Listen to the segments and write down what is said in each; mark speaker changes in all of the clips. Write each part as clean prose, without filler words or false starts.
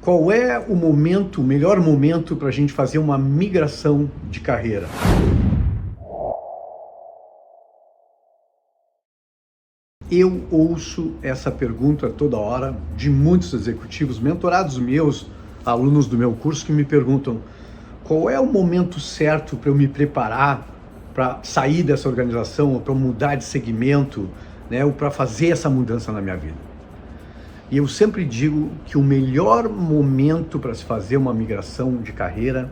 Speaker 1: Qual é o momento, o melhor momento para a gente fazer uma migração de carreira? Eu ouço essa pergunta toda hora de muitos executivos, mentorados meus, alunos do meu curso, que me perguntam qual é o momento certo para eu me preparar para sair dessa organização, ou para mudar de segmento, né, ou para fazer essa mudança na minha vida. E eu sempre digo que o melhor momento para se fazer uma migração de carreira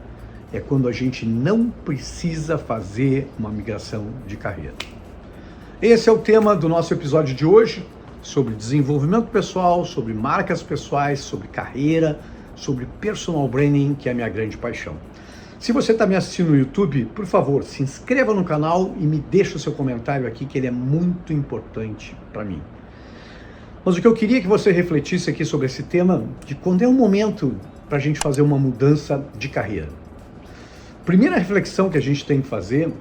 Speaker 1: é quando a gente não precisa fazer uma migração de carreira. Esse é o tema do nosso episódio de hoje, sobre desenvolvimento pessoal, sobre marcas pessoais, sobre carreira, sobre personal branding, que é a minha grande paixão. Se você está me assistindo no YouTube, por favor, se inscreva no canal e me deixe o seu comentário aqui, que ele é muito importante para mim. Mas o que eu queria que você refletisse aqui sobre esse tema, de quando é o momento para a gente fazer uma mudança de carreira. Primeira reflexão que a gente tem que fazer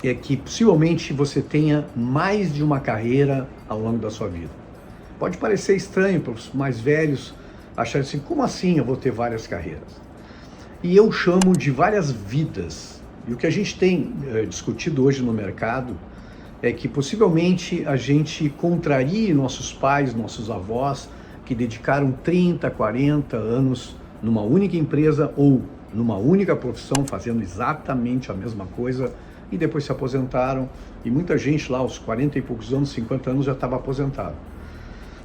Speaker 1: é que possivelmente você tenha mais de uma carreira ao longo da sua vida. Pode parecer estranho para os mais velhos acharem assim, como assim eu vou ter várias carreiras? E eu chamo de várias vidas. E o que a gente tem discutido hoje no mercado é que possivelmente a gente contrarie nossos pais, nossos avós, que dedicaram 30, 40 anos numa única empresa ou numa única profissão, fazendo exatamente a mesma coisa, e depois se aposentaram, e muita gente lá aos 40 e poucos anos, 50 anos, já estava aposentado.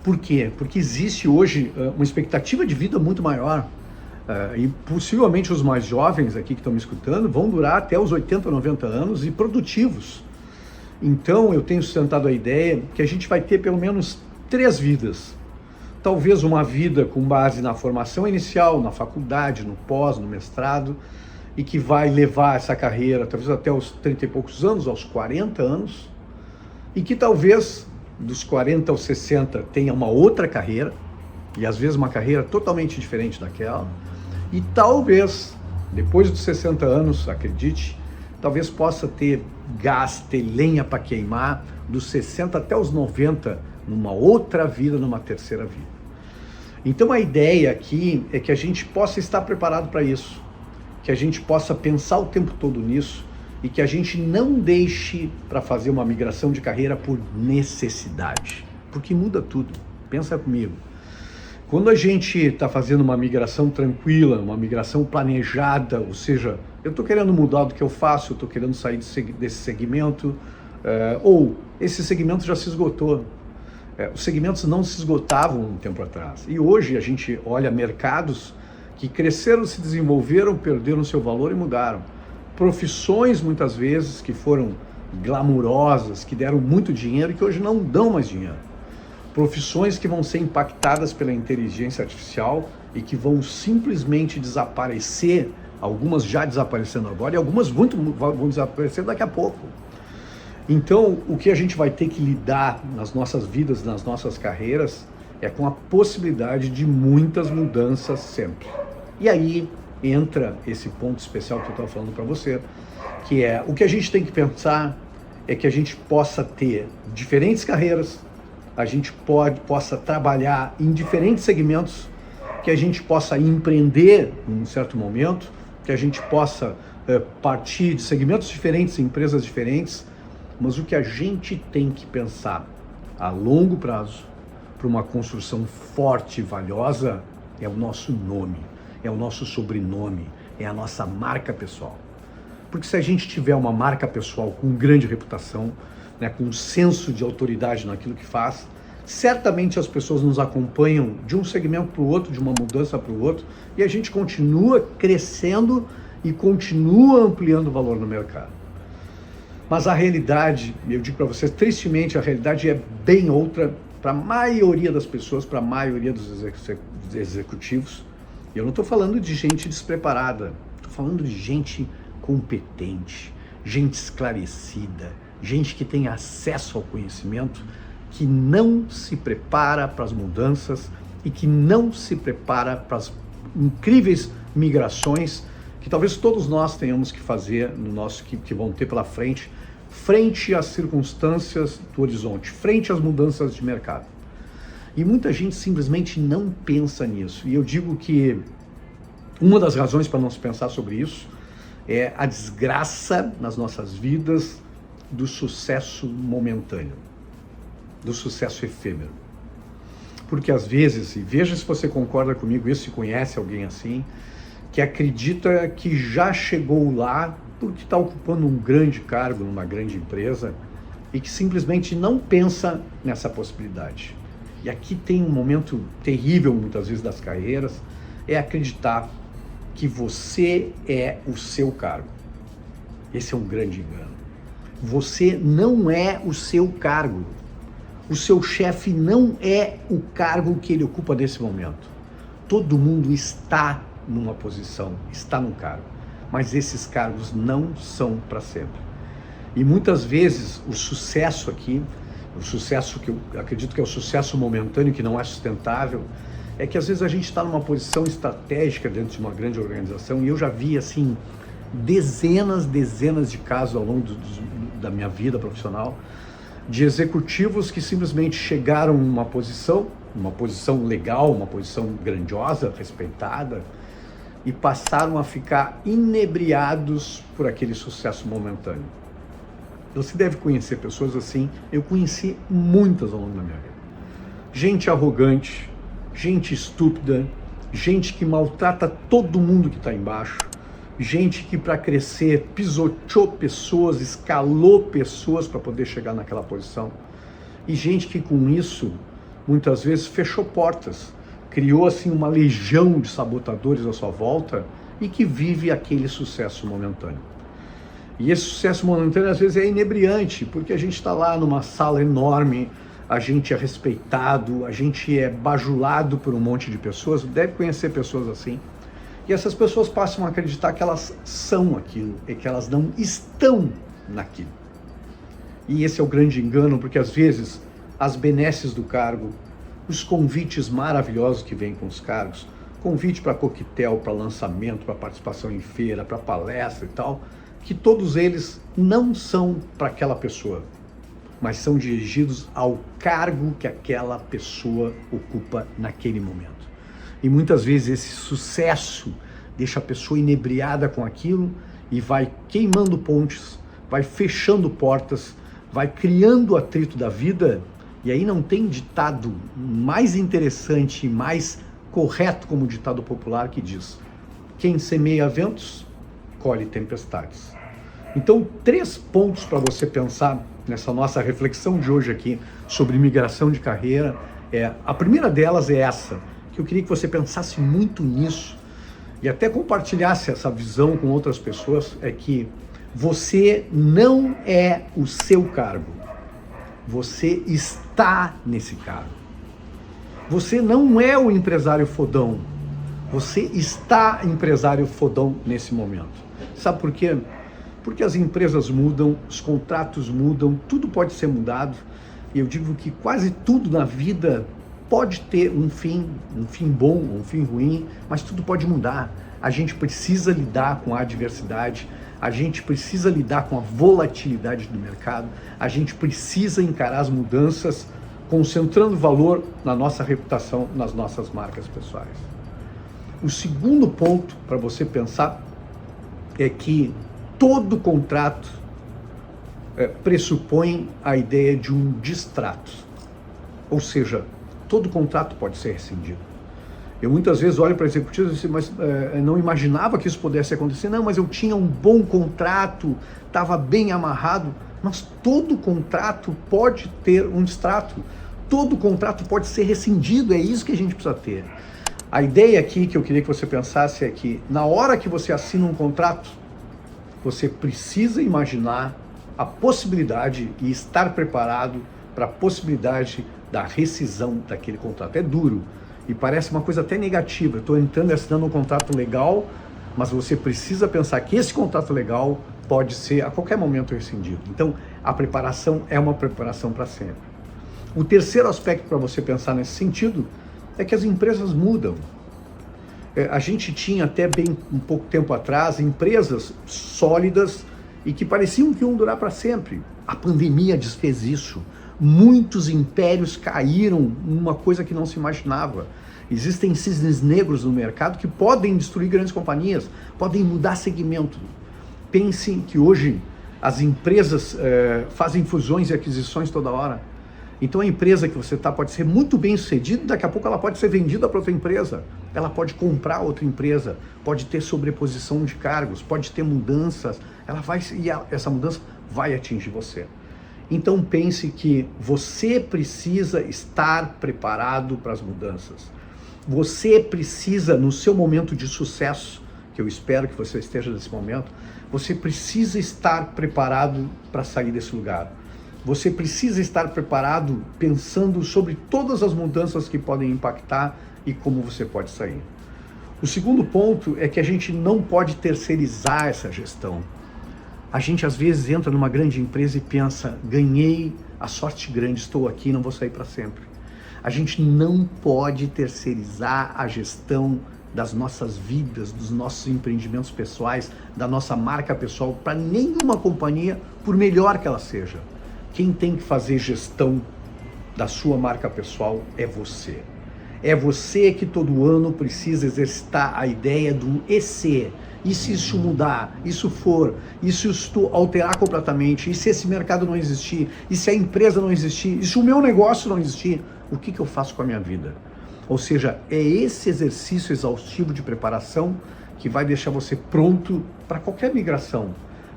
Speaker 1: Por quê? Porque existe hoje uma expectativa de vida muito maior, e possivelmente os mais jovens aqui que estão me escutando vão durar até os 80, 90 anos e produtivos. Então eu tenho sustentado a ideia que a gente vai ter pelo menos 3 vidas. Talvez uma vida com base na formação inicial, na faculdade, no pós, no mestrado, e que vai levar essa carreira talvez até os 30 e poucos anos, aos 40 anos, e que talvez dos 40 aos 60 tenha uma outra carreira, e às vezes uma carreira totalmente diferente daquela, e talvez depois dos 60 anos, acredite, talvez possa ter gás, ter lenha para queimar dos 60 até os 90 numa outra vida, numa terceira vida. Então a ideia aqui é que a gente possa estar preparado para isso, que a gente possa pensar o tempo todo nisso e que a gente não deixe para fazer uma migração de carreira por necessidade, porque muda tudo. Pensa comigo. Quando a gente está fazendo uma migração tranquila, uma migração planejada, ou seja, eu estou querendo mudar do que eu faço, eu estou querendo sair desse segmento, ou esse segmento já se esgotou. Os segmentos não se esgotavam um tempo atrás. E hoje a gente olha mercados que cresceram, se desenvolveram, perderam seu valor e mudaram. Profissões, muitas vezes, que foram glamourosas, que deram muito dinheiro e que hoje não dão mais dinheiro. Profissões que vão ser impactadas pela inteligência artificial e que vão simplesmente desaparecer, algumas já desaparecendo agora e algumas vão desaparecer daqui a pouco. Então, o que a gente vai ter que lidar nas nossas vidas, nas nossas carreiras, é com a possibilidade de muitas mudanças sempre. E aí entra esse ponto especial que eu estava falando para você, que é o que a gente tem que pensar é que a gente possa ter diferentes carreiras, a gente possa trabalhar em diferentes segmentos, que a gente possa empreender em um certo momento, que a gente possa partir de segmentos diferentes, empresas diferentes, mas o que a gente tem que pensar a longo prazo, para uma construção forte e valiosa, é o nosso nome, é o nosso sobrenome, é a nossa marca pessoal. Porque se a gente tiver uma marca pessoal com grande reputação, né, com um senso de autoridade naquilo que faz, certamente as pessoas nos acompanham de um segmento para o outro, de uma mudança para o outro, e a gente continua crescendo e continua ampliando o valor no mercado. Mas a realidade, eu digo para vocês, tristemente, a realidade é bem outra para a maioria das pessoas, para a maioria dos executivos. E eu não estou falando de gente despreparada, estou falando de gente competente, gente esclarecida, gente que tem acesso ao conhecimento, que não se prepara para as mudanças e que não se prepara para as incríveis migrações que talvez todos nós tenhamos que fazer no nosso que vão ter pela frente, frente às circunstâncias do horizonte, frente às mudanças de mercado. E muita gente simplesmente não pensa nisso. E eu digo que uma das razões para não se pensar sobre isso é a desgraça nas nossas vidas do sucesso momentâneo, do sucesso efêmero. Porque às vezes, e veja se você concorda comigo, se conhece alguém assim, que acredita que já chegou lá porque está ocupando um grande cargo numa grande empresa e que simplesmente não pensa nessa possibilidade. E aqui tem um momento terrível, muitas vezes, das carreiras, é acreditar que você é o seu cargo. Esse é um grande engano. Você não é o seu cargo. O seu chefe não é o cargo que ele ocupa nesse momento. Todo mundo está numa posição, está num cargo, mas esses cargos não são para sempre. E muitas vezes o sucesso aqui, o sucesso que eu acredito que é o sucesso momentâneo, que não é sustentável, é que às vezes a gente está numa posição estratégica dentro de uma grande organização, e eu já vi assim dezenas de casos ao longo da minha vida profissional, de executivos que simplesmente chegaram numa posição legal, uma posição grandiosa, respeitada, e passaram a ficar inebriados por aquele sucesso momentâneo. Você deve conhecer pessoas assim, eu conheci muitas ao longo da minha vida. Gente arrogante, gente estúpida, gente que maltrata todo mundo que está embaixo, gente que para crescer pisoteou pessoas, escalou pessoas para poder chegar naquela posição. E gente que com isso, muitas vezes, fechou portas, criou assim uma legião de sabotadores à sua volta e que vive aquele sucesso momentâneo. E esse sucesso momentâneo às vezes é inebriante, porque a gente está lá numa sala enorme, a gente é respeitado, a gente é bajulado por um monte de pessoas, deve conhecer pessoas assim, e essas pessoas passam a acreditar que elas são aquilo e que elas não estão naquilo. E esse é o grande engano, porque às vezes as benesses do cargo, os convites maravilhosos que vêm com os cargos, convite para coquetel, para lançamento, para participação em feira, para palestra e tal, que todos eles não são para aquela pessoa, mas são dirigidos ao cargo que aquela pessoa ocupa naquele momento. E muitas vezes esse sucesso deixa a pessoa inebriada com aquilo e vai queimando pontes, vai fechando portas, vai criando o atrito da vida. E aí não tem ditado mais interessante e mais correto como o ditado popular que diz: quem semeia ventos, colhe tempestades. Então, 3 pontos para você pensar nessa nossa reflexão de hoje aqui sobre migração de carreira. A primeira delas é essa, que eu queria que você pensasse muito nisso e até compartilhasse essa visão com outras pessoas, é que você não é o seu cargo, você está nesse cargo. Você não é o empresário fodão, você está empresário fodão nesse momento. Sabe por quê? Porque as empresas mudam, os contratos mudam, tudo pode ser mudado. E eu digo que quase tudo na vida pode ter um fim bom, um fim ruim, mas tudo pode mudar. A gente precisa lidar com a adversidade, a gente precisa lidar com a volatilidade do mercado, a gente precisa encarar as mudanças, concentrando valor na nossa reputação, nas nossas marcas pessoais. O segundo ponto para você pensar é que todo contrato pressupõe a ideia de um distrato, ou seja, todo contrato pode ser rescindido. Eu muitas vezes olho para executivos e digo, mas não imaginava que isso pudesse acontecer. Não, mas eu tinha um bom contrato, estava bem amarrado. Mas todo contrato pode ter um distrato, todo contrato pode ser rescindido, é isso que a gente precisa ter. A ideia aqui que eu queria que você pensasse é que na hora que você assina um contrato, você precisa imaginar a possibilidade e estar preparado para a possibilidade da rescisão daquele contrato. É duro e parece uma coisa até negativa. Eu estou entrando e assinando um contrato legal, mas você precisa pensar que esse contrato legal pode ser a qualquer momento rescindido. Então, a preparação é uma preparação para sempre. O terceiro aspecto para você pensar nesse sentido é que as empresas mudam. A gente tinha até bem um pouco tempo atrás empresas sólidas e que pareciam que iam durar para sempre. A pandemia desfez isso. Muitos impérios caíram numa coisa que não se imaginava. Existem cisnes negros no mercado que podem destruir grandes companhias, podem mudar segmento. Pensem que hoje as empresas fazem fusões e aquisições toda hora. Então a empresa que você está pode ser muito bem sucedida, daqui a pouco ela pode ser vendida para outra empresa, ela pode comprar outra empresa, pode ter sobreposição de cargos, pode ter mudanças, essa mudança vai atingir você. Então pense que você precisa estar preparado para as mudanças. Você precisa, no seu momento de sucesso, que eu espero que você esteja nesse momento, você precisa estar preparado para sair desse lugar. Você precisa estar preparado pensando sobre todas as mudanças que podem impactar e como você pode sair. O segundo ponto é que a gente não pode terceirizar essa gestão. A gente às vezes entra numa grande empresa e pensa, ganhei a sorte grande, estou aqui, não vou sair para sempre. A gente não pode terceirizar a gestão das nossas vidas, dos nossos empreendimentos pessoais, da nossa marca pessoal para nenhuma companhia, por melhor que ela seja. Quem tem que fazer gestão da sua marca pessoal é você. É você que todo ano precisa exercitar a ideia do e se. E se isso mudar, isso for, e se isso alterar completamente, e se esse mercado não existir, e se a empresa não existir, e se o meu negócio não existir, o que eu faço com a minha vida? Ou seja, é esse exercício exaustivo de preparação que vai deixar você pronto para qualquer migração.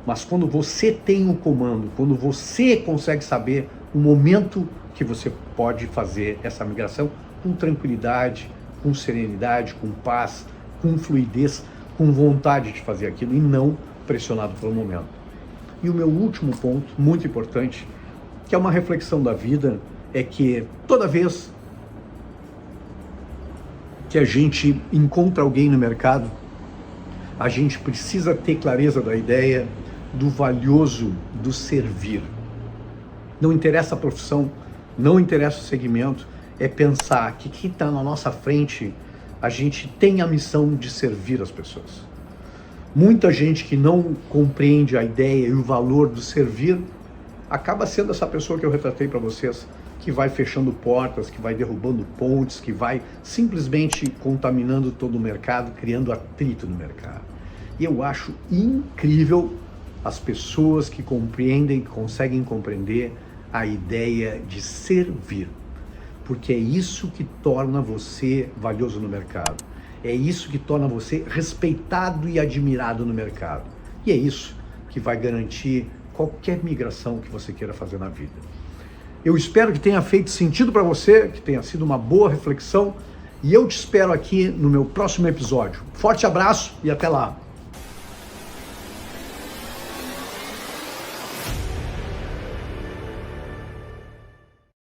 Speaker 1: Mas quando você tem o comando, quando você consegue saber o momento que você pode fazer essa migração com tranquilidade, com serenidade, com paz, com fluidez, com vontade de fazer aquilo e não pressionado pelo momento. E o meu último ponto, muito importante, que é uma reflexão da vida, é que toda vez que a gente encontra alguém no mercado, a gente precisa ter clareza da ideia do valioso do servir. Não interessa a profissão, não interessa o segmento, é pensar que quem está na nossa frente, a gente tem a missão de servir as pessoas. Muita gente que não compreende a ideia e o valor do servir, acaba sendo essa pessoa que eu retratei para vocês, que vai fechando portas, que vai derrubando pontes, que vai simplesmente contaminando todo o mercado, criando atrito no mercado. E eu acho incrível as pessoas que compreendem, que conseguem compreender a ideia de servir. Porque é isso que torna você valioso no mercado. É isso que torna você respeitado e admirado no mercado. E é isso que vai garantir qualquer migração que você queira fazer na vida. Eu espero que tenha feito sentido para você, que tenha sido uma boa reflexão. E eu te espero aqui no meu próximo episódio. Forte abraço e até lá!